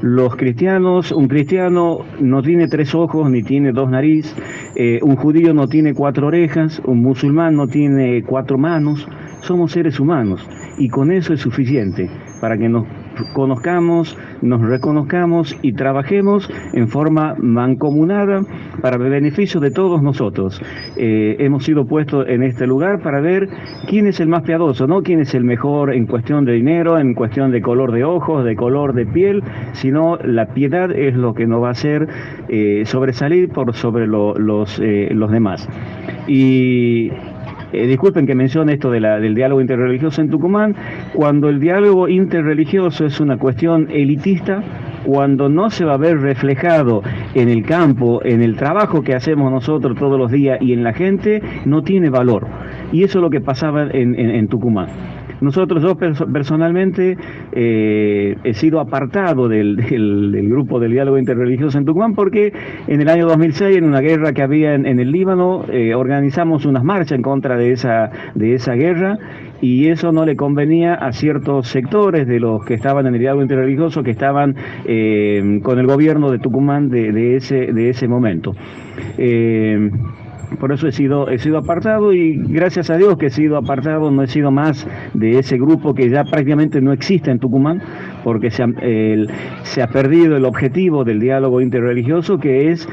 Los cristianos, un cristiano no tiene tres ojos ni tiene dos narices, un judío no tiene cuatro orejas, un musulmán no tiene cuatro manos, somos seres humanos y con eso es suficiente para que nos conozcamos, nos reconozcamos y trabajemos en forma mancomunada para el beneficio de todos nosotros. Hemos sido puestos en este lugar para ver quién es el más piadoso, no quién es el mejor en cuestión de dinero, en cuestión de color de ojos, de color de piel, sino la piedad es lo que nos va a hacer sobresalir por sobre los demás. Y disculpen que mencione esto del diálogo interreligioso en Tucumán, cuando el diálogo interreligioso es una cuestión elitista, cuando no se va a ver reflejado en el campo, en el trabajo que hacemos nosotros todos los días y en la gente, no tiene valor. Y eso es lo que pasaba en Tucumán. Nosotros, yo personalmente he sido apartado del grupo del diálogo interreligioso en Tucumán porque en el año 2006, en una guerra que había en el Líbano, organizamos unas marchas en contra de esa guerra y eso no le convenía a ciertos sectores de los que estaban en el diálogo interreligioso, que estaban con el gobierno de Tucumán de ese momento. Por eso he sido apartado y gracias a Dios que he sido apartado, no he sido más de ese grupo que ya prácticamente no existe en Tucumán, porque se ha perdido el objetivo del diálogo interreligioso, que es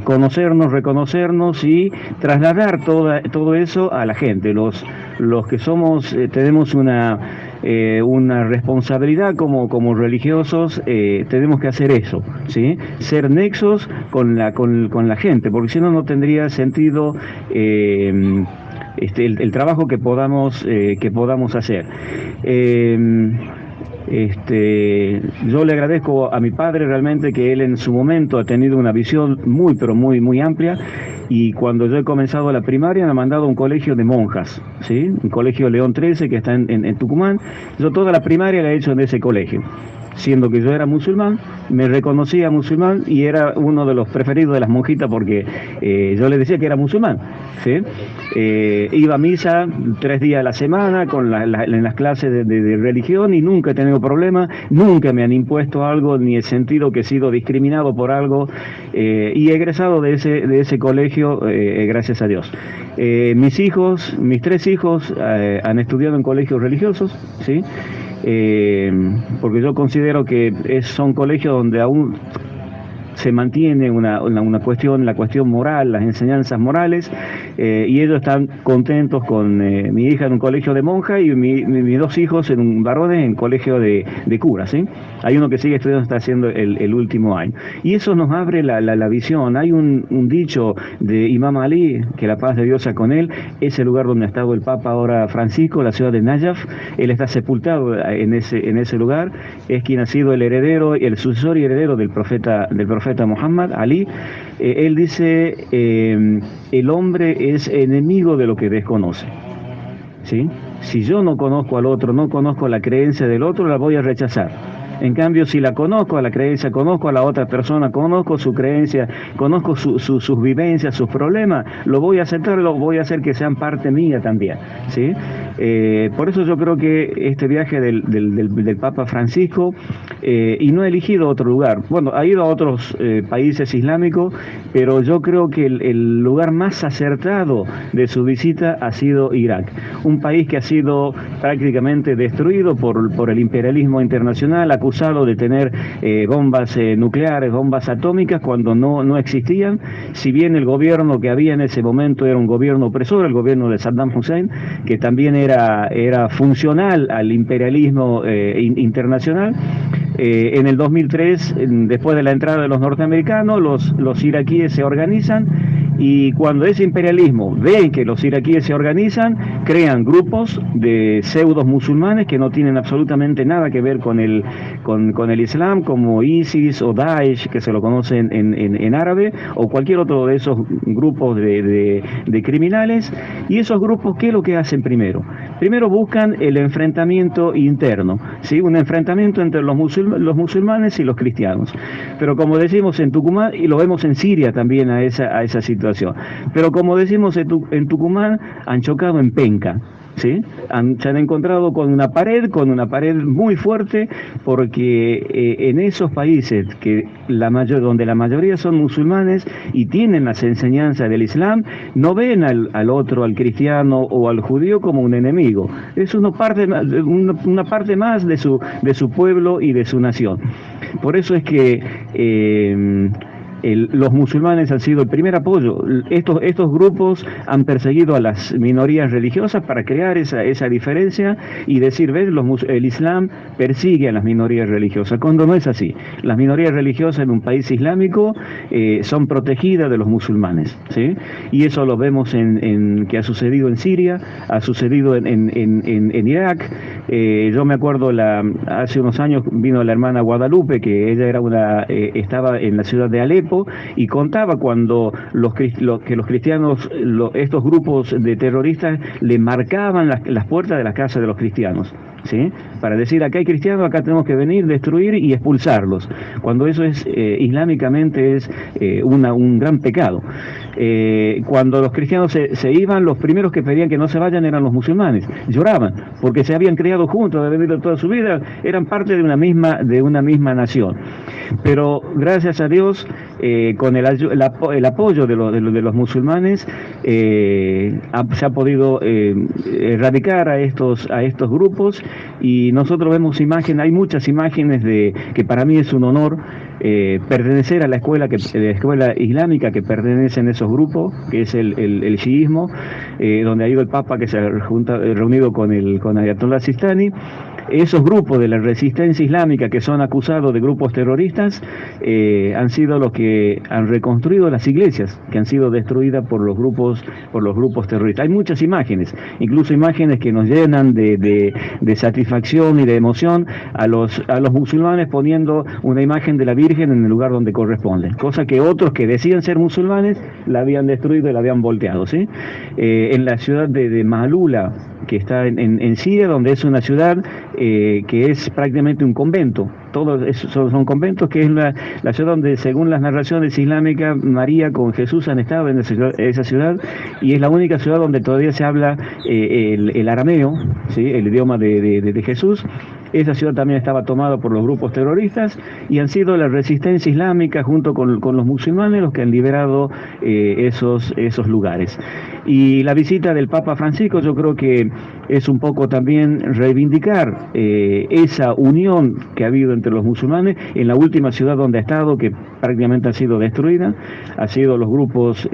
conocernos, reconocernos y trasladar todo eso a la gente. Los que somos, tenemos una responsabilidad como religiosos, tenemos que hacer eso, ¿sí? Ser nexos con la gente, porque si no, no tendría sentido el trabajo que podamos hacer. Yo le agradezco a mi padre realmente que él en su momento ha tenido una visión muy, pero muy, muy amplia, y cuando yo he comenzado la primaria me ha mandado a un colegio de monjas, ¿sí? Un colegio León 13 que está en Tucumán. Yo toda la primaria la he hecho en ese colegio. Siendo que yo era musulmán, me reconocía musulmán y era uno de los preferidos de las monjitas porque yo les decía que era musulmán, ¿sí? Iba a misa 3 días a la semana en las clases de religión y nunca he tenido problema, nunca me han impuesto algo ni he sentido que he sido discriminado por algo, y he egresado de ese colegio, gracias a Dios. Mis 3 hijos han estudiado en colegios religiosos, ¿sí? Porque yo considero que son colegios donde aún se mantiene una cuestión, la cuestión moral, las enseñanzas morales, y ellos están contentos con mi hija en un colegio de monja y mis 2 hijos en varones en colegio de curas, ¿sí? Hay uno que sigue estudiando, está haciendo el último año. Y eso nos abre la visión. Hay un dicho de Imam Ali, que la paz de Dios sea con él, es el lugar donde ha estado el Papa ahora Francisco, la ciudad de Najaf. Él está sepultado en ese lugar, es quien ha sido el heredero, el sucesor y heredero del profeta Muhammad Ali. Él dice, el hombre es enemigo de lo que desconoce, ¿sí? Si yo no conozco al otro, no conozco la creencia del otro, la voy a rechazar. En cambio, si la conozco a la creencia, conozco a la otra persona, conozco su creencia, conozco sus vivencias, sus problemas, lo voy a aceptar, lo voy a hacer que sean parte mía también, ¿sí? Por eso yo creo que este viaje del Papa Francisco, y no he elegido otro lugar, bueno, ha ido a otros países islámicos, pero yo creo que el lugar más acertado de su visita ha sido Irak, un país que ha sido prácticamente destruido por el imperialismo internacional, acusado de tener bombas nucleares, bombas atómicas, cuando no existían. Si bien el gobierno que había en ese momento era un gobierno opresor, el gobierno de Saddam Hussein, que también era funcional al imperialismo internacional. En el 2003, después de la entrada de los norteamericanos, los iraquíes se organizan, y cuando ese imperialismo ve que los iraquíes se organizan, crean grupos de pseudos musulmanes que no tienen absolutamente nada que ver con el Islam, como ISIS o Daesh, que se lo conocen en árabe, o cualquier otro de esos grupos de criminales. Y esos grupos, ¿qué es lo que hacen primero? Primero buscan el enfrentamiento interno, ¿sí? Un enfrentamiento entre los musulmanes y los cristianos. Pero como decimos en Tucumán, y lo vemos en Siria también a esa situación, pero como decimos en Tucumán, han chocado en penca, ¿sí? Se han encontrado con una pared muy fuerte, porque en esos países donde la mayoría son musulmanes y tienen las enseñanzas del Islam, no ven al otro, al cristiano o al judío, como un enemigo. Es una parte más de su pueblo y de su nación. Por eso es que los musulmanes han sido el primer apoyo. Estos grupos han perseguido a las minorías religiosas para crear esa diferencia y decir, ves, el Islam persigue a las minorías religiosas, cuando no es así. Las minorías religiosas en un país islámico son protegidas de los musulmanes, ¿sí? Y eso lo vemos que ha sucedido en Siria, ha sucedido en Irak. Yo me acuerdo, hace unos años vino la hermana Guadalupe, que ella estaba en la ciudad de Alepo, y contaba cuando los cristianos, estos grupos de terroristas, le marcaban las puertas de las casas de los cristianos, ¿sí? Para decir, acá hay cristianos, acá tenemos que venir, destruir y expulsarlos, cuando eso islámicamente es un gran pecado. Cuando los cristianos se iban, los primeros que pedían que no se vayan eran los musulmanes. Lloraban porque se habían criado juntos, habían vivido toda su vida, eran parte de una misma nación. Pero gracias a Dios, con el apoyo de los musulmanes, se ha podido erradicar a estos grupos, y nosotros vemos imágenes, hay muchas imágenes que para mí es un honor pertenecer a la escuela islámica que pertenecen esos grupos, que es el chiismo, donde ha ido el Papa, que se ha reunido con Ayatollah Sistani. Esos grupos de la resistencia islámica, que son acusados de grupos terroristas, han sido los que han reconstruido las iglesias que han sido destruidas por los grupos terroristas. Hay muchas imágenes, incluso imágenes que nos llenan de satisfacción y de emoción, a los musulmanes poniendo una imagen de la Virgen en el lugar donde corresponde, cosa que otros que decían ser musulmanes la habían destruido y la habían volteado, ¿sí? En la ciudad de Maalula, que está en Siria, donde es una ciudad que es prácticamente un convento. Todos son conventos, que es la ciudad donde, según las narraciones islámicas, María con Jesús han estado en esa ciudad, y es la única ciudad donde todavía se habla el arameo, ¿sí? El idioma de Jesús. Esa ciudad también estaba tomada por los grupos terroristas, y han sido la resistencia islámica junto con los musulmanes los que han liberado esos lugares. Y la visita del Papa Francisco, yo creo que es un poco también reivindicar esa unión que ha habido entre los musulmanes. En la última ciudad donde ha estado, que prácticamente ha sido destruida, ha sido los grupos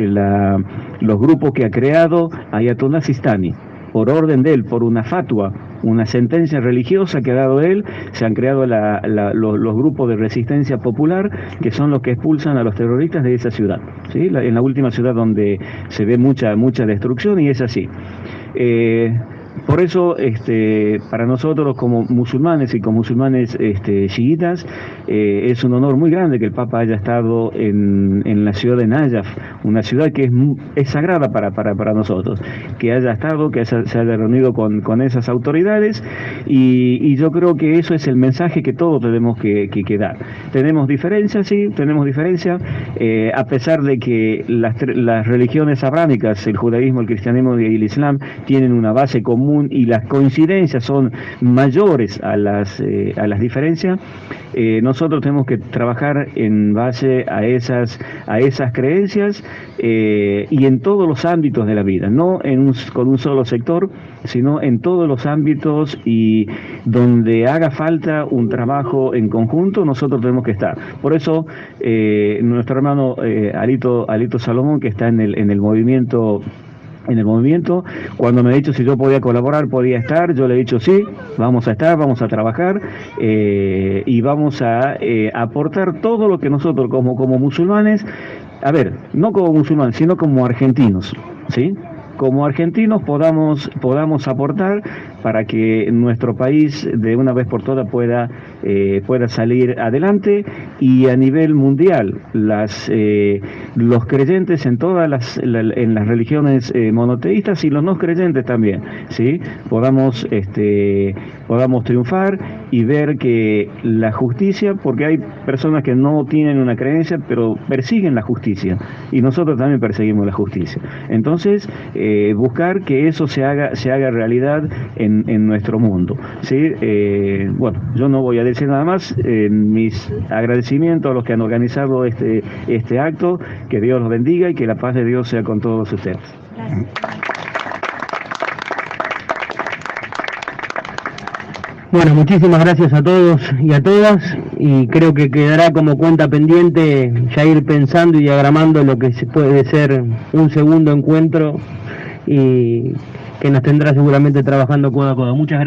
que ha creado Ayatollah Sistani. Por orden de él, por una fatua, una sentencia religiosa que ha dado él, se han creado los grupos de resistencia popular, que son los que expulsan a los terroristas de esa ciudad, ¿sí? En la última ciudad donde se ve mucha destrucción, y es así. Por eso, para nosotros como musulmanes y como musulmanes chiitas, es un honor muy grande que el Papa haya estado en la ciudad de Nayaf, una ciudad que es sagrada para nosotros, que haya estado, que se haya reunido con esas autoridades, y yo creo que eso es el mensaje que todos tenemos que dar. Tenemos diferencias, sí, tenemos diferencias, a pesar de que las religiones abrámicas, el judaísmo, el cristianismo y el islam, tienen una base común, y las coincidencias son mayores a las diferencias. Nosotros tenemos que trabajar en base a esas creencias, y en todos los ámbitos de la vida, no con un solo sector, sino en todos los ámbitos, y donde haga falta un trabajo en conjunto, nosotros tenemos que estar. Por eso nuestro hermano Alito Salomón, que está en el movimiento, cuando me ha dicho si yo podía colaborar, podía estar, yo le he dicho sí, vamos a estar, vamos a trabajar, y vamos a aportar todo lo que nosotros como musulmanes, no como musulmanes, sino como argentinos, ¿sí? Como argentinos podamos aportar para que nuestro país de una vez por todas pueda salir adelante, y a nivel mundial los creyentes en todas las religiones monoteístas, y los no creyentes también, ¿sí? podamos triunfar y ver que la justicia, porque hay personas que no tienen una creencia pero persiguen la justicia, y nosotros también perseguimos la justicia. Entonces buscar que eso se haga realidad en nuestro mundo, ¿sí? Bueno, yo no voy a decir nada más, mis agradecimientos a los que han organizado este acto, que Dios los bendiga y que la paz de Dios sea con todos ustedes. Gracias. Bueno, muchísimas gracias a todos y a todas, y creo que quedará como cuenta pendiente ya ir pensando y diagramando lo que puede ser un segundo encuentro y que nos tendrá seguramente trabajando codo a codo. Muchas gracias.